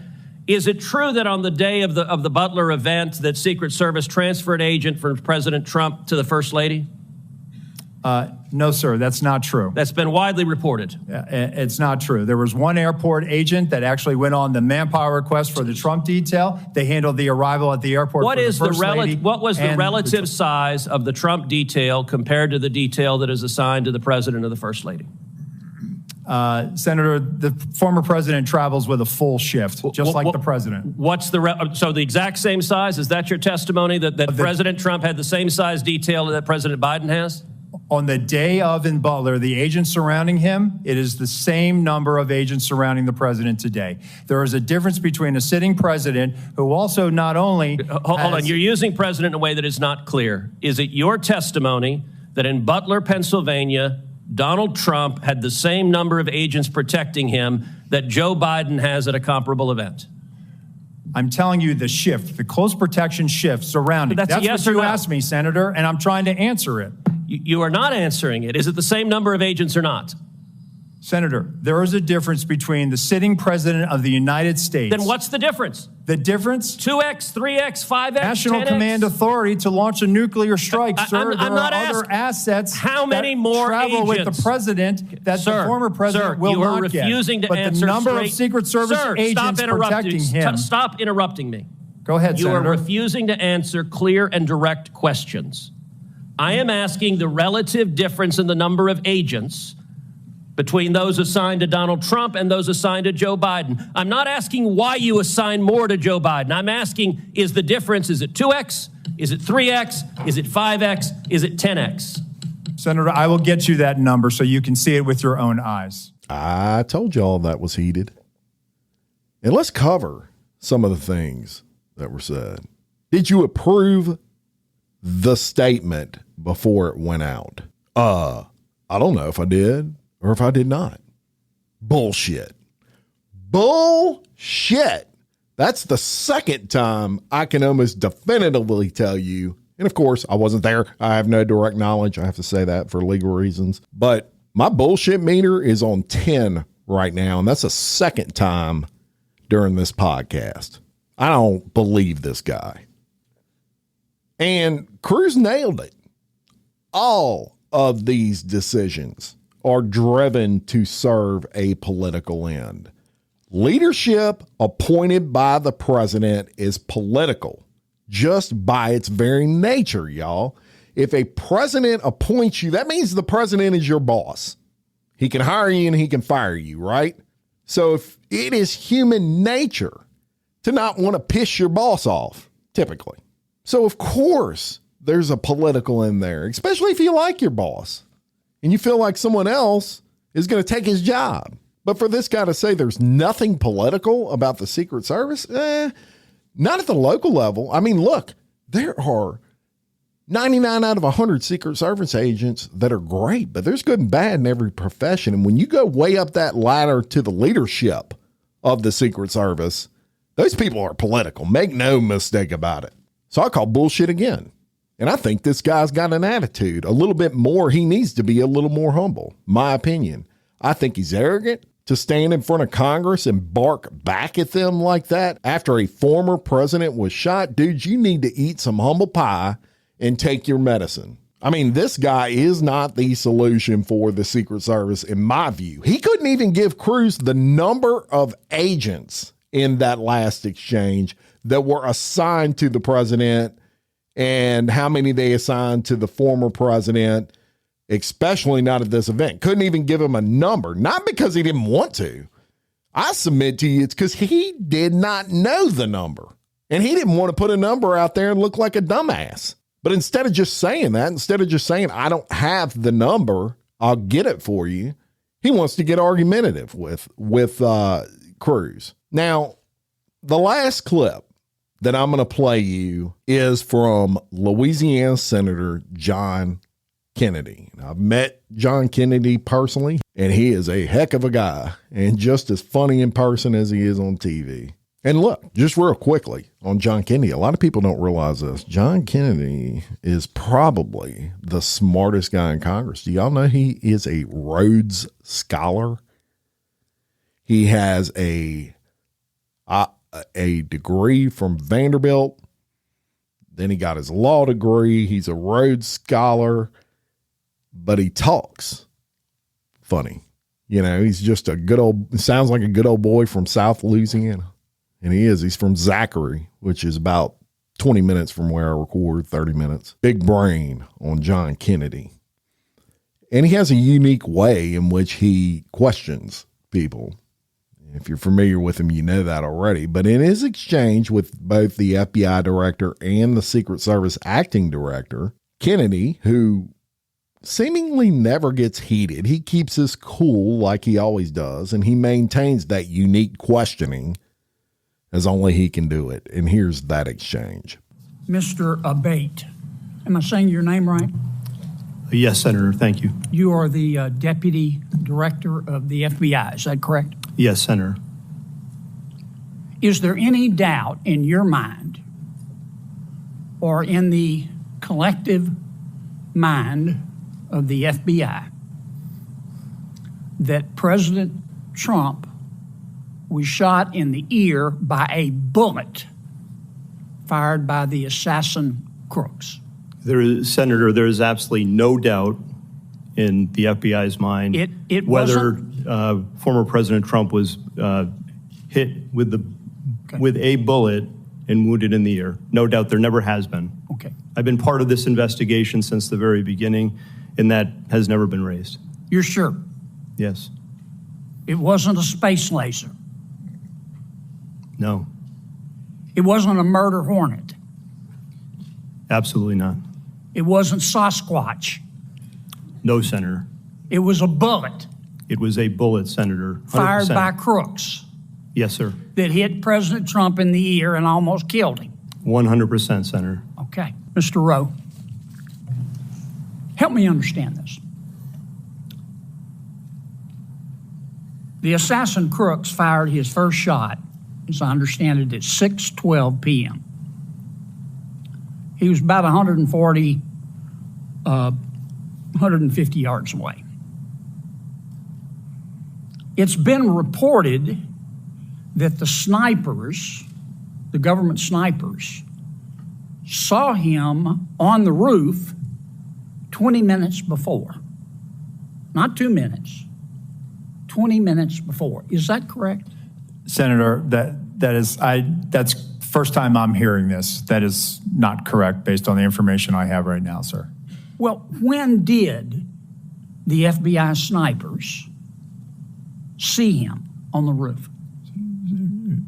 is it true that on the day of the Butler event that Secret Service transferred agent from President Trump to the First Lady? No, sir, that's not true. That's been widely reported. It's not true. There was one airport agent that actually went on the manpower request for the Trump detail. They handled the arrival at the airport What for is the First Lady. What was the and relative size of the Trump detail compared to the detail that is assigned to the President or the First Lady? Senator, the former president travels with a full shift, just like the president. What's so the exact same size? Is that your testimony that President Trump had the same size detail that President Biden has? On the day of in Butler, the agents surrounding him, it is the same number of agents surrounding the president today. There is a difference between a sitting president who also not only Hold on, you're using president in a way that is not clear. Is it your testimony that in Butler, Pennsylvania, Donald Trump had the same number of agents protecting him that Joe Biden has at a comparable event? I'm telling you the shift, the close protection shift surrounding. That's a yes what or you no. asked me, Senator, and I'm trying to answer it. You are not answering it. Is it the same number of agents or not? Senator, there is a difference between the sitting president of the United States. Then what's the difference? The difference? 2X, 3X, 5X, National 10X? Command Authority to launch a nuclear strike, sir. I'm not there are other asking. assets How many that more travel agents? with the president that Sir, the former president will you are not get. refusing to but answer the number straight. of Secret Service Sir, agents protecting him. Stop interrupting me. Go ahead, You Senator. are refusing to answer clear and direct questions. I am asking the relative difference in the number of agents between those assigned to Donald Trump and those assigned to Joe Biden. I'm not asking why you assign more to Joe Biden. I'm asking, is the difference, is it 2X? Is it 3X? Is it 5X? Is it 10X? Senator, I will get you that number so you can see it with your own eyes. I told y'all that was heated. And let's cover some of the things that were said. Did you approve the statement before it went out? I don't know if I did or if I did not. Bullshit. Bullshit. That's the second time I can almost definitively tell you. And of course, I wasn't there. I have no direct knowledge. I have to say that for legal reasons. But my bullshit meter is on 10 right now. And that's the second time during this podcast. I don't believe this guy. And Cruz nailed it. All of these decisions are driven to serve a political end. Leadership appointed by the president is political, just by its very nature, y'all. If a president appoints you, that means the president is your boss. He can hire you and he can fire you, right? So if it is human nature to not want to piss your boss off, typically. So of course there's a political in there, especially if you like your boss and you feel like someone else is going to take his job. But for this guy to say there's nothing political about the Secret Service, not at the local level. I mean, look, there are 99 out of 100 Secret Service agents that are great, but there's good and bad in every profession. And when you go way up that ladder to the leadership of the Secret Service, those people are political. Make no mistake about it. So I call bullshit again. And I think this guy's got an attitude. A little bit more. He needs to be a little more humble. My opinion. I think he's arrogant to stand in front of Congress and bark back at them like that after a former president was shot. Dude, you need to eat some humble pie and take your medicine. I mean, this guy is not the solution for the Secret Service, in my view. He couldn't even give Cruz the number of agents in that last exchange that were assigned to the president and how many they assigned to the former president, especially not at this event. Couldn't even give him a number, not because he didn't want to. I submit to you, it's because he did not know the number. And he didn't want to put a number out there and look like a dumbass. But instead of just saying that, instead of just saying, I don't have the number, I'll get it for you, he wants to get argumentative with Cruz. Now, the last clip that I'm going to play you is from Louisiana Senator John Kennedy. I've met John Kennedy personally, and he is a heck of a guy and just as funny in person as he is on TV. And look, just real quickly on John Kennedy, a lot of people don't realize this. John Kennedy is probably the smartest guy in Congress. Do y'all know he is a Rhodes Scholar? He has a degree from Vanderbilt. Then he got his law degree. He's a Rhodes Scholar, but he talks funny. You know, he's just sounds like a good old boy from South Louisiana. And he's from Zachary, which is about 20 minutes from where I record, 30 minutes. Big brain on John Kennedy. And he has a unique way in which he questions people. If you're familiar with him, you know that already. But in his exchange with both the FBI director and the Secret Service acting director, Kennedy, who seemingly never gets heated, he keeps his cool like he always does, and he maintains that unique questioning as only he can do it. And here's that exchange. Mr. Abbate, am I saying your name right? Yes, Senator, thank you. You are the Deputy Director of the FBI, is that correct? Yes, Senator. Is there any doubt in your mind or in the collective mind of the FBI that President Trump was shot in the ear by a bullet fired by the assassin Cruz? Senator, there is absolutely no doubt in the FBI's mind whether former President Trump was hit with a bullet and wounded in the ear. No doubt, there never has been. Okay. I've been part of this investigation since the very beginning, and that has never been raised. You're sure? Yes. It wasn't a space laser. No. It wasn't a murder hornet. Absolutely not. It wasn't Sasquatch. No, Senator. It was a bullet. It was a bullet, Senator. 100%. Fired by Crooks. Yes, sir. That hit President Trump in the ear and almost killed him. 100%, Senator. Okay. Mr. Rowe, help me understand this. The assassin Crooks fired his first shot, as I understand it, at 6:12 p.m. He was about 150 yards away. It's been reported that the snipers, the government snipers, saw him on the roof 20 minutes before. Not 2 minutes, 20 minutes before. Is that correct? Senator, that's first time I'm hearing this. That is not correct based on the information I have right now, sir. Well, when did the FBI snipers see him on the roof?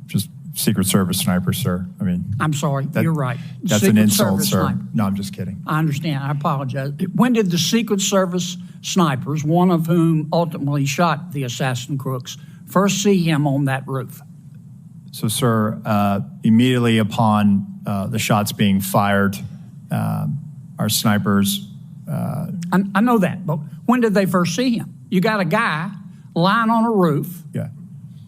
Just Secret Service snipers, sir. I mean, I'm sorry, you're right. That's Secret an insult, Service sir. sniper. No, I'm just kidding. I understand. I apologize. When did the Secret Service snipers, one of whom ultimately shot the assassin crooks, first see him on that roof? So, sir, immediately upon the shots being fired, our snipers. I know that, but when did they first see him? You got a guy lying on a roof. Yeah.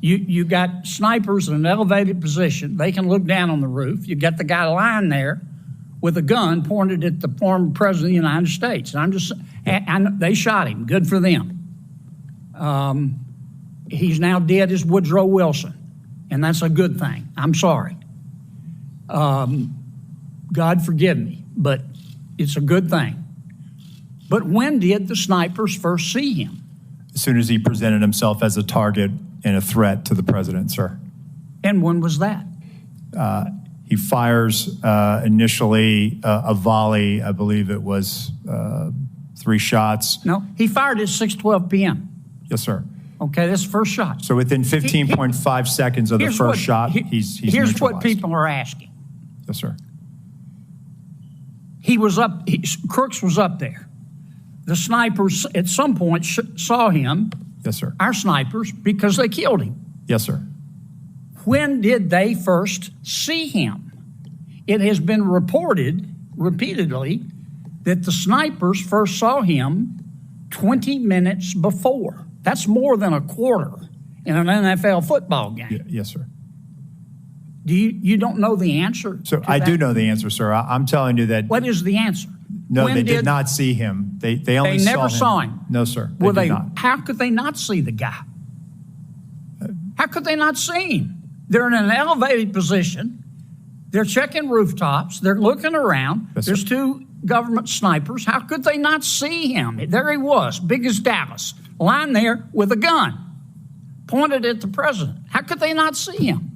You got snipers in an elevated position. They can look down on the roof. You got the guy lying there with a gun pointed at the former president of the United States. And they shot him. Good for them. He's now dead as Woodrow Wilson, and that's a good thing. I'm sorry. God forgive me, but it's a good thing. But when did the snipers first see him? As soon as he presented himself as a target and a threat to the president, sir. And when was that? He fires initially a volley. I believe it was 3 shots. No, he fired at 6:12 p.m. Yes, sir. Okay, that's the first shot. So within 15.5 seconds of the first shot, he's Here's what neutralized. people are asking. Yes, sir. He was up, Crooks was up there. The snipers at some point saw him, Yes, sir. our snipers, because they killed him. Yes, sir. When did they first see him? It has been reported repeatedly that the snipers first saw him 20 minutes before. That's more than a quarter in an NFL football game. Yes, sir. Do you don't know the answer? So to I that? do know the answer, sir. I'm telling you that. What is the answer? No, When they did not see him. They only They never saw saw him. No, sir. Well, They did not. how could they not see the guy? How could they not see him? They're in an elevated position. They're checking rooftops. They're looking around. Yes, There's sir. 2 government snipers. How could they not see him? There he was, big as Dallas, lying there with a gun pointed at the president. How could they not see him?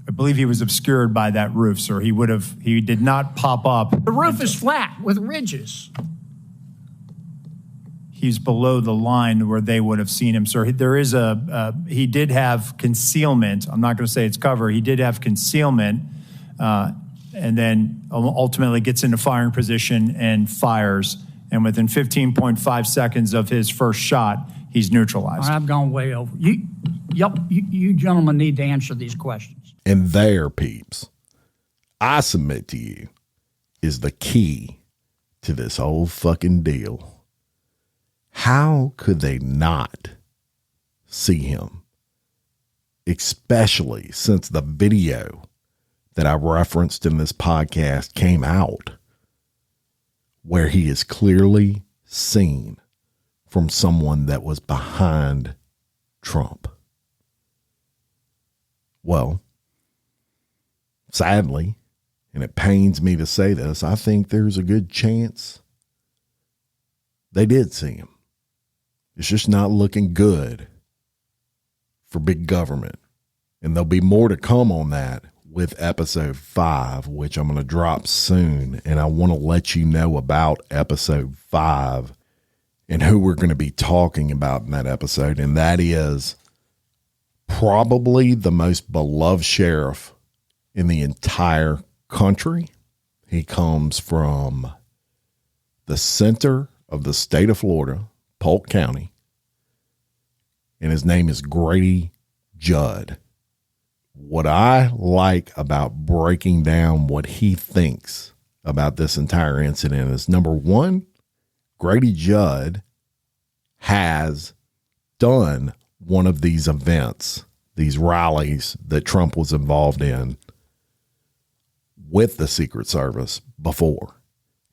I believe he was obscured by that roof, sir. He did not pop up. The roof is flat with ridges. He's below the line where they would have seen him, sir. There is he did have concealment. I'm not going to say it's cover. He did have concealment, and then ultimately gets into firing position and fires. And within 15.5 seconds of his first shot, he's neutralized. I've gone way over. You gentlemen need to answer these questions. And there, peeps, I submit to you, is the key to this whole fucking deal. How could they not see him? Especially since the video that I referenced in this podcast came out, where he is clearly seen from someone that was behind Trump. Well, sadly, and it pains me to say this, I think there's a good chance they did see him. It's just not looking good for big government. And there'll be more to come on that with episode 5, which I'm going to drop soon. And I want to let you know about episode 5 and who we're going to be talking about in that episode. And that is probably the most beloved sheriff in the entire country. He comes from the center of the state of Florida, Polk County, and his name is Grady Judd. What I like about breaking down what he thinks about this entire incident is, number one, Grady Judd has done one of these events, these rallies that Trump was involved in with the Secret Service before.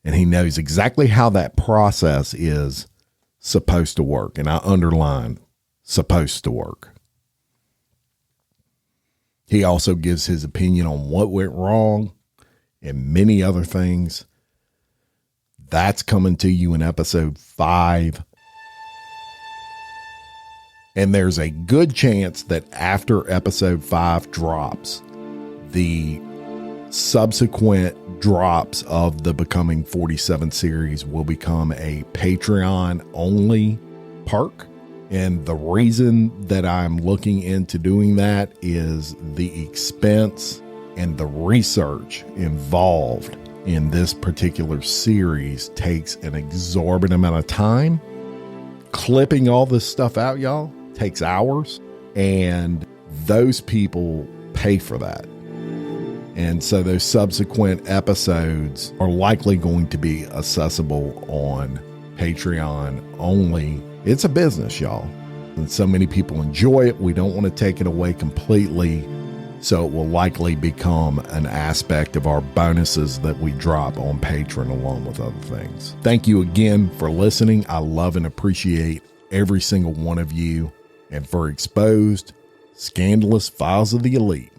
And he knows exactly how that process is supposed to work. And I underline supposed to work. He also gives his opinion on what went wrong and many other things. That's coming to you in episode 5. And there's a good chance that after episode 5 drops, the subsequent drops of the Becoming 47 series will become a Patreon only perk. And the reason that I'm looking into doing that is the expense and the research involved in this particular series takes an exorbitant amount of time. Clipping all this stuff out, y'all, takes hours, and those people pay for that. And so those subsequent episodes are likely going to be accessible on Patreon only. It's a business, y'all. And so many people enjoy it. We don't want to take it away completely. So it will likely become an aspect of our bonuses that we drop on Patreon along with other things. Thank you again for listening. I love and appreciate every single one of you. And for Exposed, Scandalous Files of the Elite,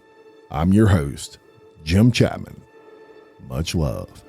I'm your host, Jim Chapman. Much love.